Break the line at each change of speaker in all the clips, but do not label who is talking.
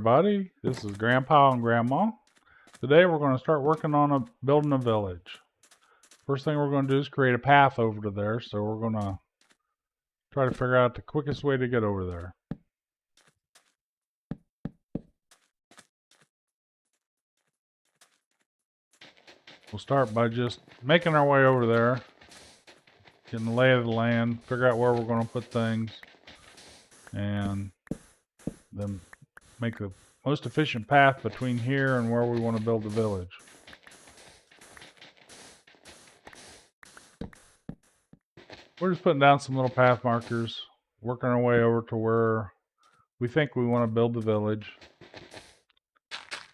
everybody. This is Grandpa and Grandma. Today we're going to start working on building a village. First thing we're going to do is create a path over to there, so we're going to try to figure out the quickest way to get over there. We'll start by just making our way over there, getting the lay of the land, figure out where we're going to put things, and then make the most efficient path between here and where we want to build the village. We're just putting down some little path markers, working our way over to where we think we want to build the village.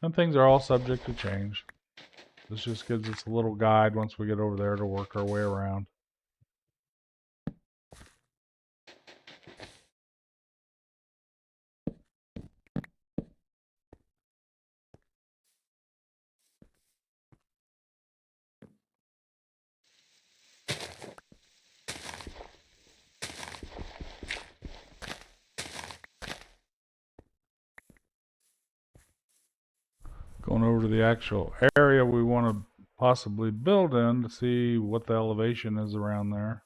And things are all subject to change. This just gives us a little guide once we get over there to work our way around. Going over to the actual area we want to possibly build in to see what the elevation is around there.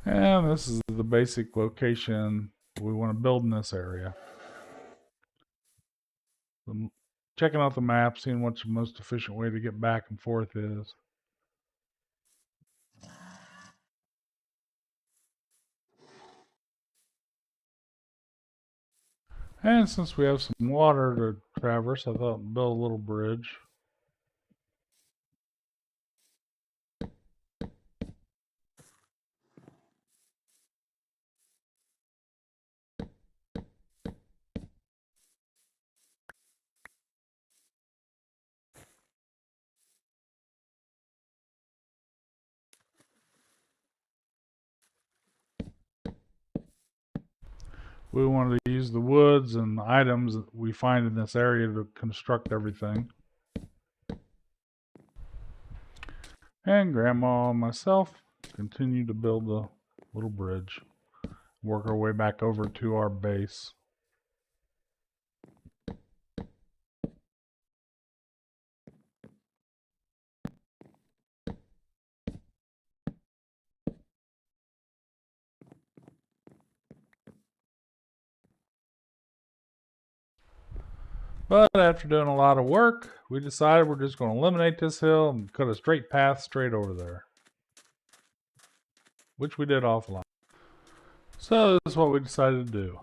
And this is the basic location we want to build in this area. Checking out the map, seeing what the most efficient way to get back and forth is. And since we have some water to traverse, I thought I'd build a little bridge. We wanted to use the woods and items that we find in this area to construct everything. And Grandma and myself continue to build a little bridge. Work our way back over to our base. But after doing a lot of work, we decided we're just going to eliminate this hill and cut a straight path straight over there, which we did offline. So this is what we decided to do.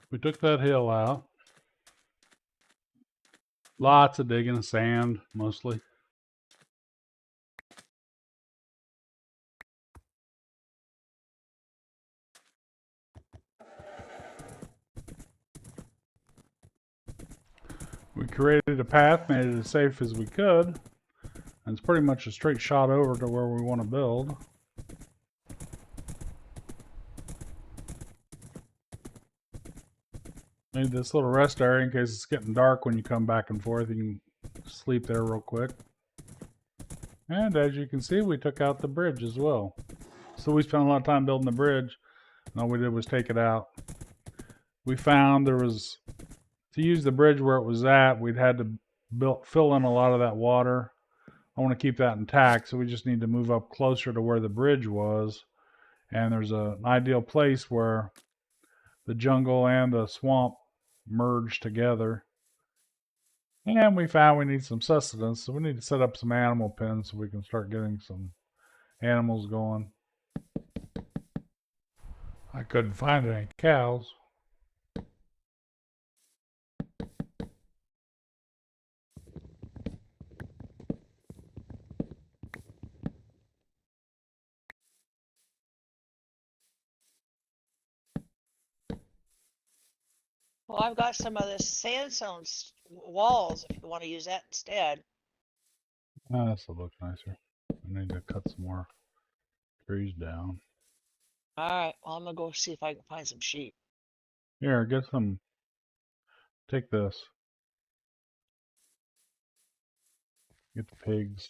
We took that hill out. Lots of digging, sand mostly. We created a path, made it as safe as we could, and it's pretty much a straight shot over to where we want to build. Made this little rest area in case it's getting dark when you come back and forth. You can sleep there real quick. And as you can see, we took out the bridge as well. So we spent a lot of time building the bridge, and all we did was take it out. We found there was, to use the bridge where it was at, we'd had to fill in a lot of that water. I want to keep that intact, so we just need to move up closer to where the bridge was. And there's an ideal place where the jungle and the swamp merge together. And we found we need some sustenance, so we need to set up some animal pens so we can start getting some animals going. I couldn't find any cows.
Well, I've got some of this sandstone walls if you want to use that instead.
This will look nicer. I need to cut some more trees down.
Alright, well, I'm gonna go see if I can find some sheep.
Here, get some. Take this. Get the pigs.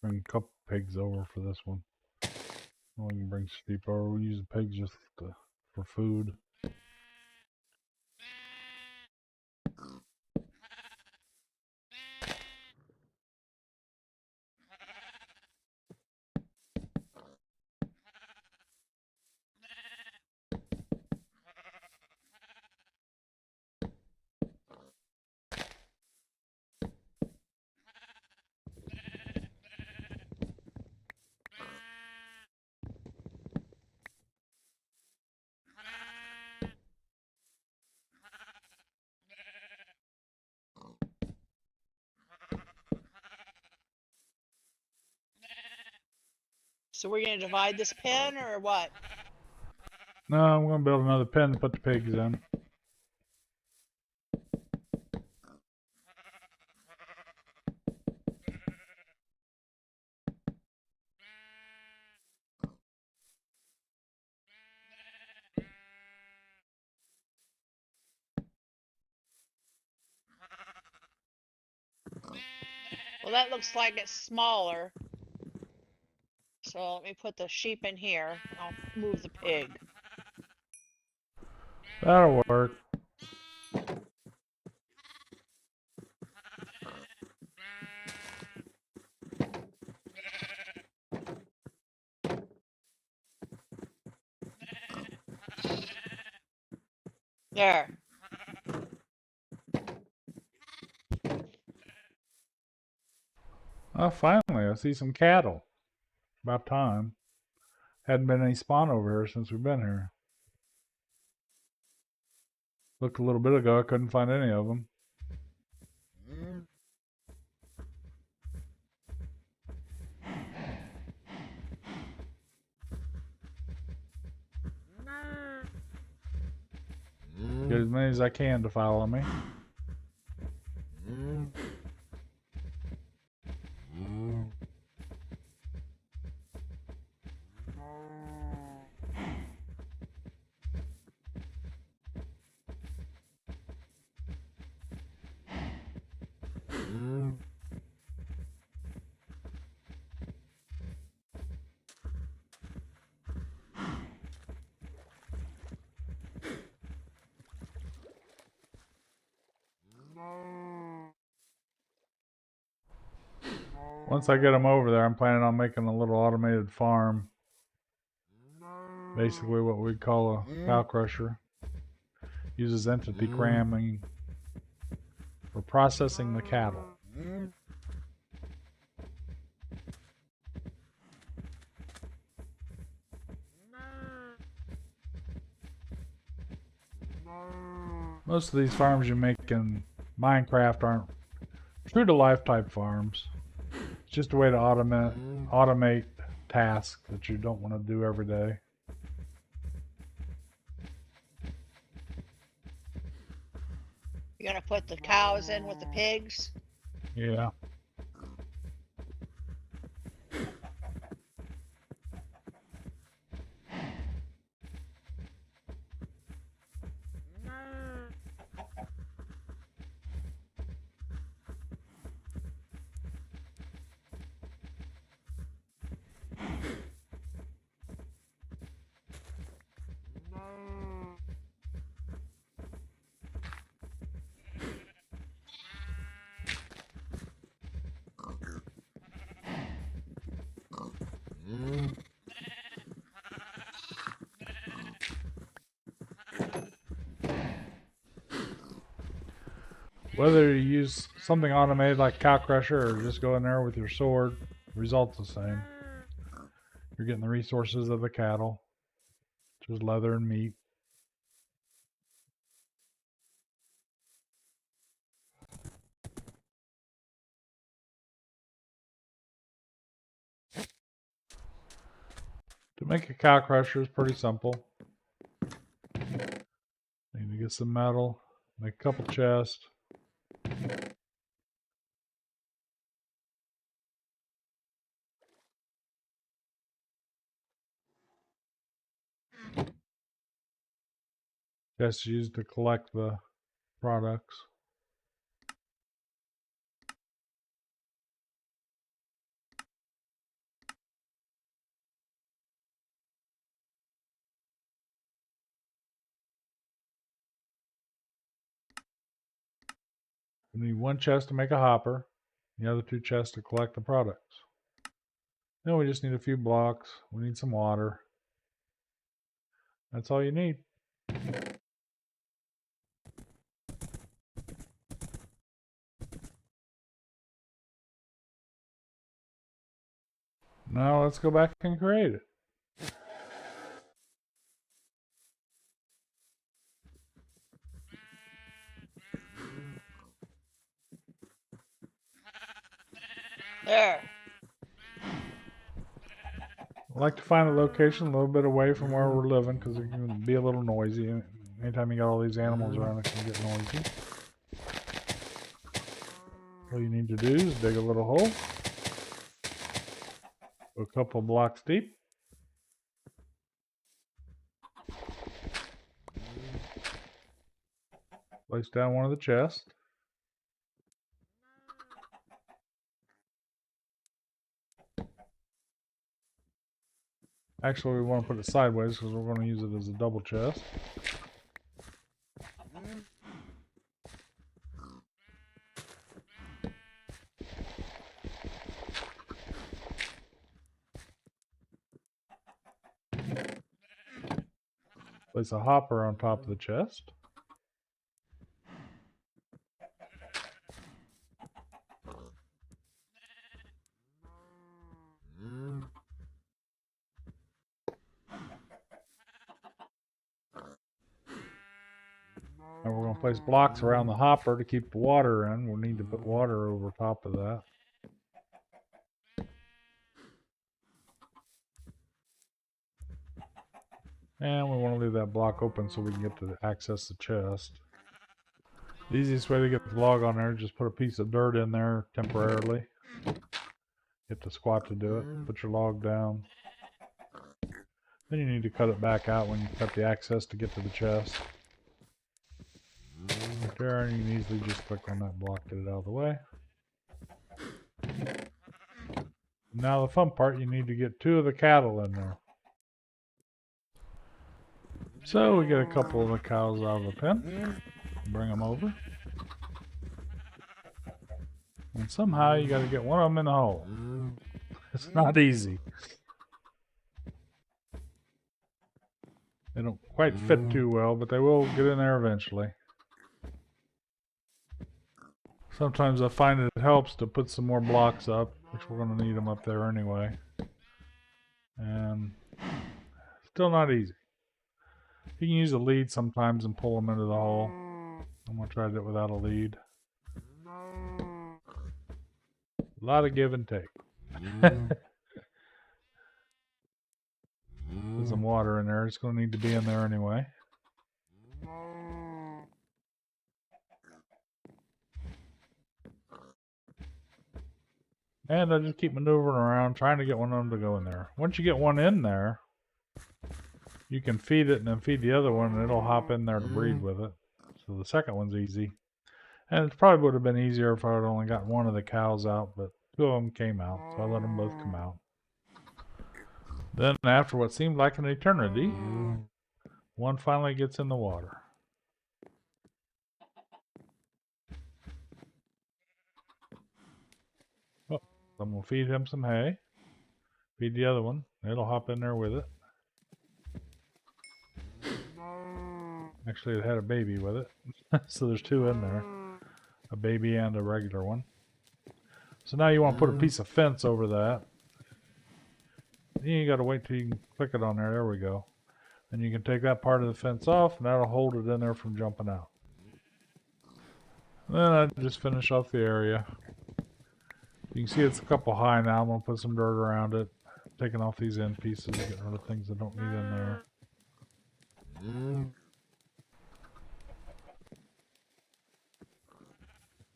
Bring a couple pigs over for this one. We can bring sheep over. We use the pigs just for food.
So we're gonna divide this pen or what?
No, I'm going to build another pen to put the pigs in.
Well, that looks like it's smaller. So let me put the sheep in here. I'll move the pig.
That'll work.
There.
Oh, finally, I see some cattle. About time. Hadn't been any spawn over here since we've been here. Looked a little bit ago, I couldn't find any of them. Get as many as I can to follow me. Once I get them over there, I'm planning on making a little automated farm. Basically what we'd call a cow crusher. Uses entity cramming for processing the cattle. Most of these farms you make in Minecraft aren't true to life type farms. It's just a way to automate tasks that you don't want to do every day.
You're gonna put the cows in with the pigs?
Yeah. Whether you use something automated like cow crusher or just go in there with your sword, the result's the same. You're getting the resources of the cattle, which is leather and meat. To make a cow crusher is pretty simple. Need to get some metal, make a couple chests. Chests used to collect the products. We need one chest to make a hopper, the other 2 chests to collect the products. Then we just need a few blocks. We need some water. That's all you need. Now let's go back and create it.
There.
I like to find a location a little bit away from where we're living because it can be a little noisy. Anytime you got all these animals around, it can get noisy. All you need to do is dig a little hole, a couple blocks deep. Place down one of the chests. Actually, we want to put it sideways because we're going to use it as a double chest. Place a hopper on top of the chest. And we're going to place blocks around the hopper to keep the water in. We'll need to put water over top of that. And we want to leave that block open so we can get to access the chest. The easiest way to get the log on there is just put a piece of dirt in there temporarily. Get the squat to do it. Put your log down. Then you need to cut it back out when you cut the access to get to the chest. Right there, and you can easily just click on that block, get it out of the way. Now the fun part, you need to get 2 of the cattle in there. So we get a couple of the cows out of the pen, bring them over. And somehow you got to get one of them in the hole. It's not easy. They don't quite fit too well, but they will get in there eventually. Sometimes I find it helps to put some more blocks up, which we're going to need them up there anyway. And still not easy. You can use a lead sometimes and pull them into the hole. I'm going to try it without a lead. A lot of give and take. There's some water in there. It's going to need to be in there anyway. And I just keep maneuvering around, trying to get one of them to go in there. Once you get one in there, you can feed it and then feed the other one, and it'll hop in there to breed with it. So the second one's easy. And it probably would have been easier if I had only got one of the cows out, but 2 of them came out, so I let them both come out. Then after what seemed like an eternity, one finally gets in the water. Oh, I'm going to feed him some hay. Feed the other one. It'll hop in there with it. Actually, it had a baby with it. So there's 2 in there. A baby and a regular one. So now you want to put a piece of fence over that. Then you got to wait till you can click it on there. There we go. And you can take that part of the fence off, and that'll hold it in there from jumping out. Then I just finish off the area. You can see it's a couple high now. I'm going to put some dirt around it. Taking off these end pieces, getting rid of things I don't need in there.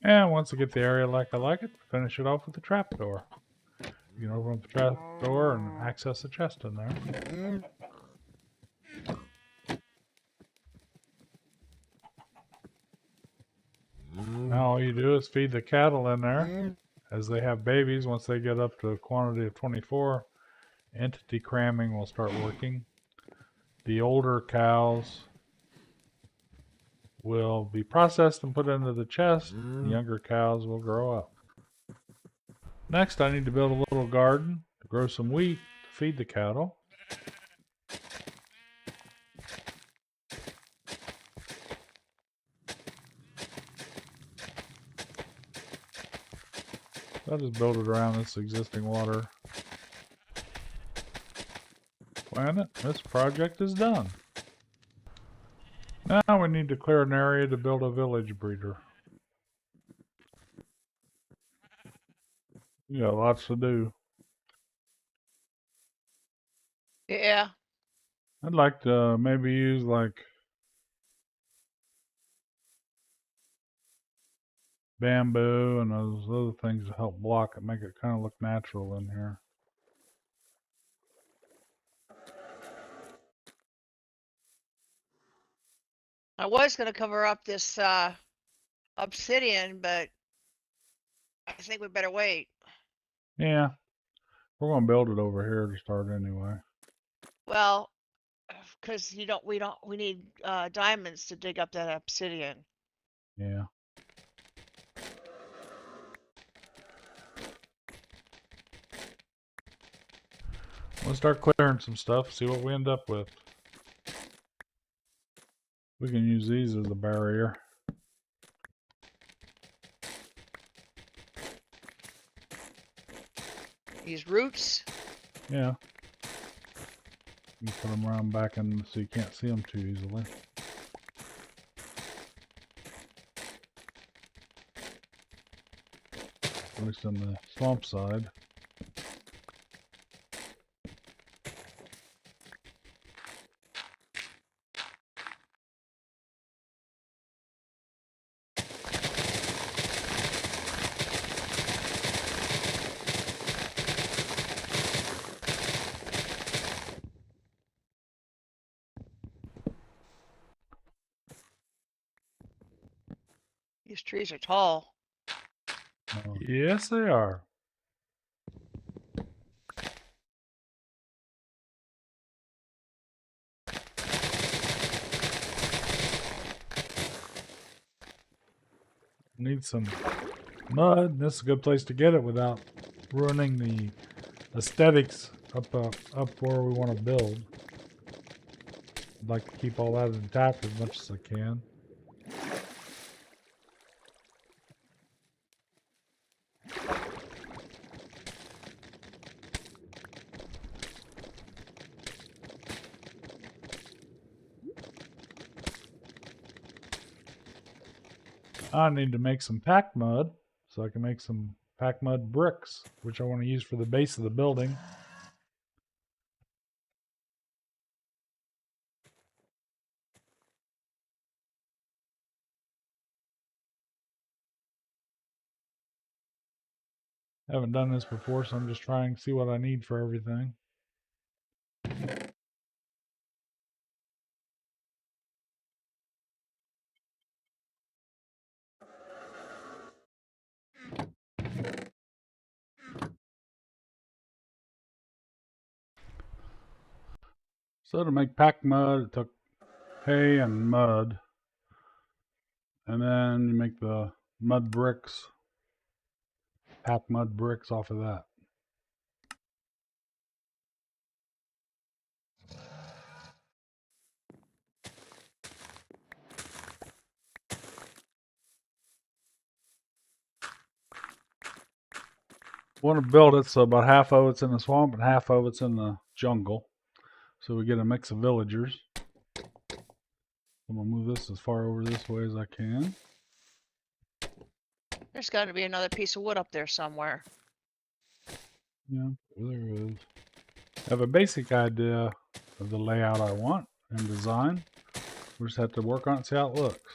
And once I get the area like I like it, finish it off with the trapdoor. You can open up the trapdoor and access the chest in there. Now all you do is feed the cattle in there as they have babies. Once they get up to a quantity of 24, entity cramming will start working. The older cows will be processed and put into the chest. The younger cows will grow up. Next, I need to build a little garden to grow some wheat to feed the cattle. I'll just build it around this existing water planet. This project is done. Now we need to clear an area to build a village breeder. We got lots to do.
Yeah.
I'd like to maybe use like bamboo and those other things to help block it, make it kind of look natural in here.
I was going to cover up this obsidian, but I think we better wait.
Yeah, we're gonna build it over here to start anyway.
Well, because we need diamonds to dig up that obsidian.
Yeah. We'll start clearing some stuff, see what we end up with. We can use these as a barrier.
These roots.
Yeah. You put them around back in so you can't see them too easily. At least on the swamp side.
These trees are tall.
Yes, they are. Need some mud. This is a good place to get it without ruining the aesthetics up where we want to build. I'd like to keep all that intact as much as I can. I need to make some pack mud so I can make some pack mud bricks, which I want to use for the base of the building. I haven't done this before, so I'm just trying to see what I need for everything. So to make pack mud, it took hay and mud. And then you make the mud bricks, pack mud bricks off of that. Want to build it so about half of it's in the swamp and half of it's in the jungle. So we get a mix of villagers. I'm going to move this as far over this way as I can.
There's got to be another piece of wood up there somewhere.
Yeah, there is. I have a basic idea of the layout I want and design. We just have to work on it, see how it looks.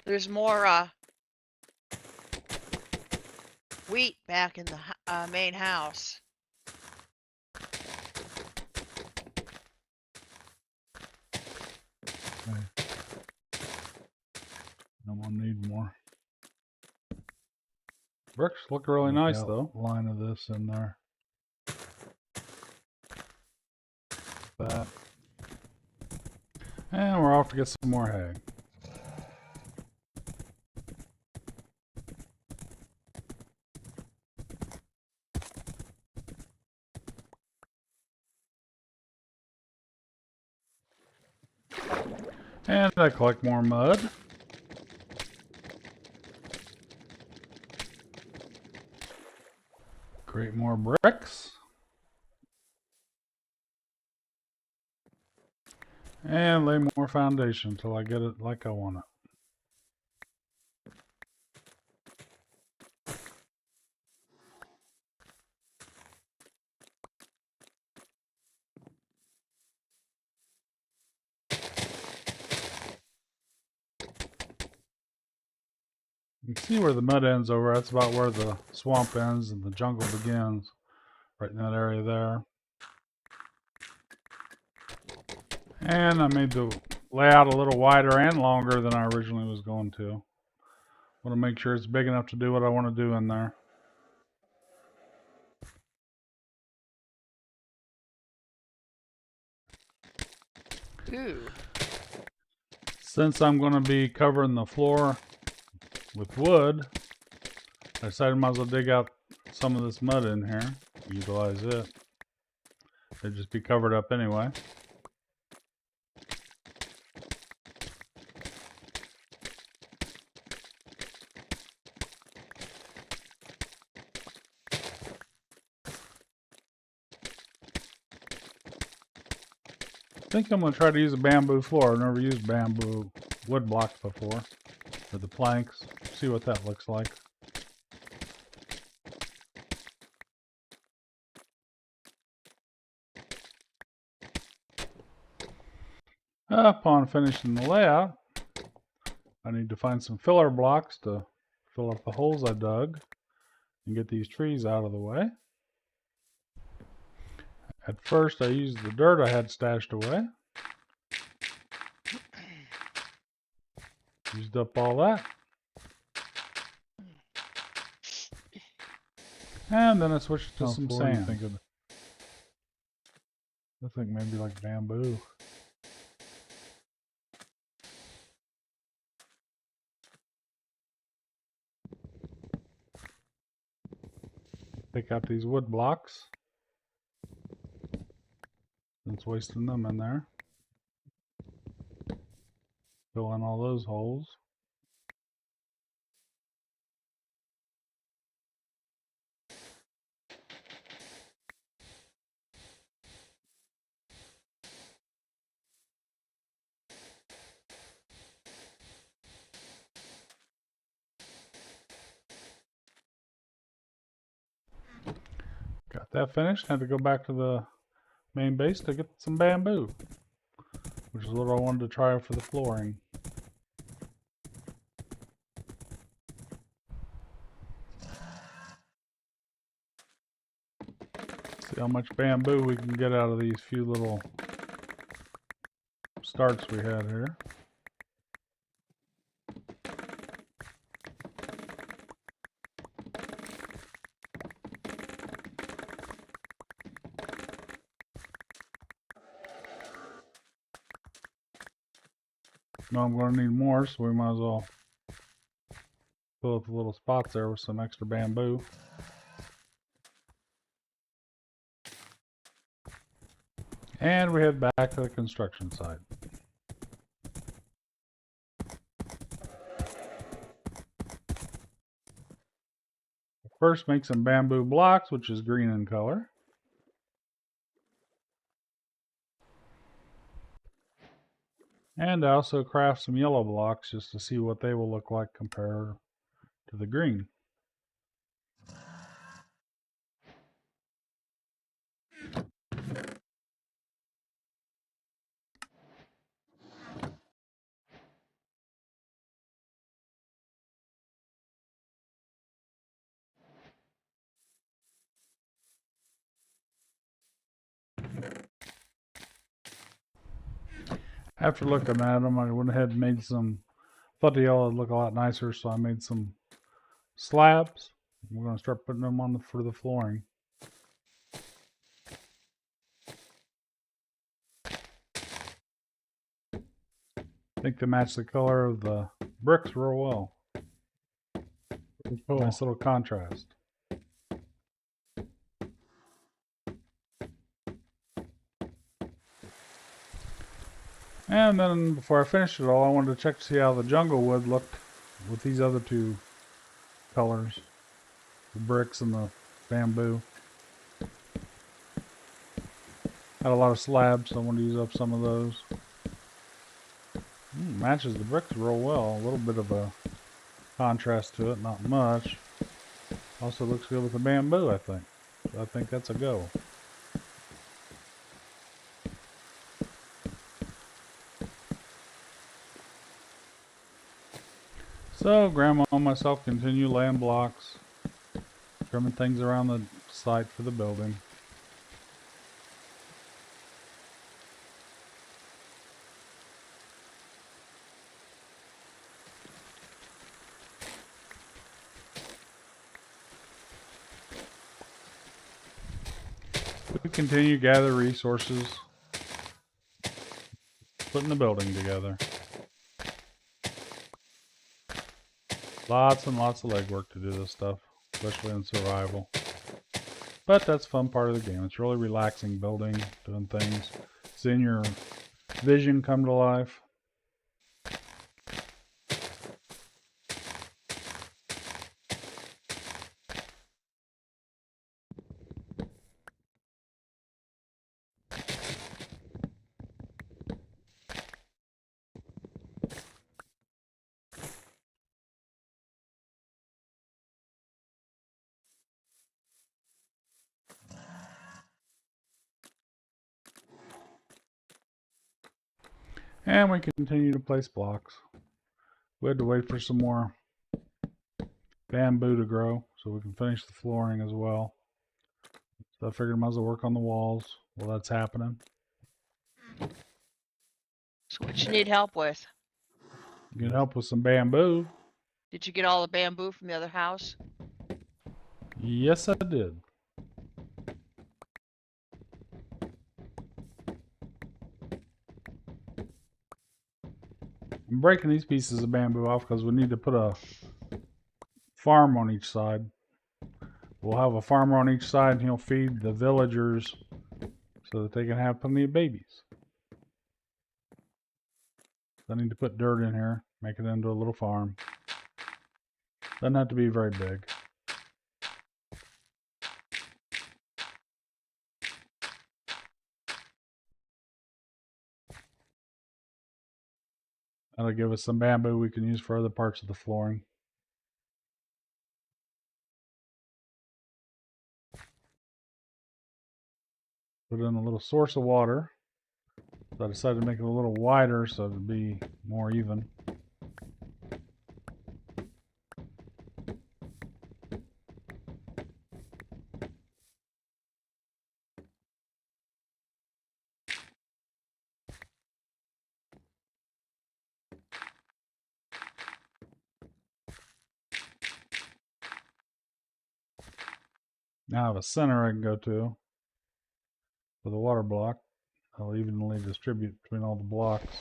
There's more wheat back in the main house.
Okay. No more, need more. Bricks look really nice though. Line of this in there. That. And we're off to get some more hay. And I collect more mud. Create more bricks. And lay more foundation until I get it like I want it. You can see where the mud ends over. That's about where the swamp ends and the jungle begins. Right in that area there. And I made the layout a little wider and longer than I originally was going to. Want to make sure it's big enough to do what I want to do in there.
Ooh.
Since I'm going to be covering the floor with wood, I decided I might as well dig out some of this mud in here, utilize it. It'd just be covered up anyway. I think I'm going to try to use a bamboo floor. I've never used bamboo wood blocks before, or the planks. See what that looks like. Upon finishing the layout, I need to find some filler blocks to fill up the holes I dug and get these trees out of the way. At first I used the dirt I had stashed away. Used up all that. And then I switched to some sand. I think maybe like bamboo. Pick out these wood blocks. Since wasting them in there. Fill in all those holes. Got that finished. Had to go back to the main base to get some bamboo, which is what I wanted to try for the flooring. See how much bamboo we can get out of these few little starts we had here. Now I'm going to need more, so we might as well fill up the little spots there with some extra bamboo. And we head back to the construction site. First, make some bamboo blocks, which is green in color. And I also craft some yellow blocks just to see what they will look like compared to the green. After looking at them, I went ahead and made some, thought the yellow would look a lot nicer, so I made some slabs. We're going to start putting them on for the flooring. I think they match the color of the bricks real well. Cool. Nice little contrast. And then before I finished it all, I wanted to check to see how the jungle wood looked with these other two colors, the bricks and the bamboo. Had a lot of slabs, so I wanted to use up some of those. Matches the bricks real well. A little bit of a contrast to it, not much. Also looks good with the bamboo, I think. So I think that's a go. So Grandma and myself continue laying blocks, trimming things around the site for the building. We continue to gather resources, putting the building together. Lots and lots of legwork to do this stuff, especially in survival. But that's a fun part of the game. It's really relaxing building, doing things, seeing your vision come to life. And we continue to place blocks. We had to wait for some more bamboo to grow so we can finish the flooring as well. So I figured I might as well work on the walls while that's happening.
So what you need help with?
Get help with some bamboo.
Did you get all the bamboo from the other house?
Yes, I did. I'm breaking these pieces of bamboo off because we need to put a farm on each side. We'll have a farmer on each side and he'll feed the villagers so that they can have plenty of babies. I need to put dirt in here, make it into a little farm. Doesn't have to be very big. That'll give us some bamboo we can use for other parts of the flooring. Put in a little source of water. So I decided to make it a little wider so it'd be more even. Now I have a center I can go to for the water block. I'll evenly distribute between all the blocks.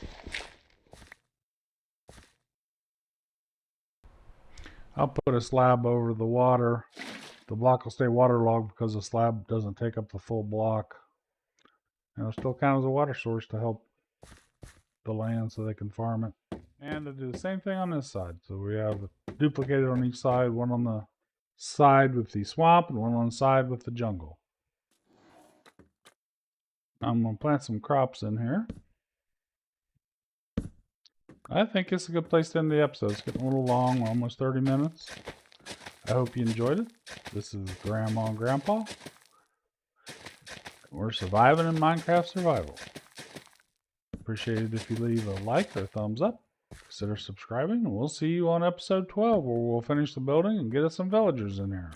I'll put a slab over the water. The block will stay waterlogged because the slab doesn't take up the full block. And it'll still count as a water source to help the land so they can farm it. And to do the same thing on this side. So we have duplicated on each side, one on the side with the swamp and one on the side with the jungle. I'm going to plant some crops in here. I think it's a good place to end the episode. It's getting a little long, we're almost 30 minutes. I hope you enjoyed it. This is Grandma and Grandpa. We're surviving in Minecraft survival. Appreciate it if you leave a like or a thumbs up. Consider subscribing, and we'll see you on episode 12 where we'll finish the building and get us some villagers in here.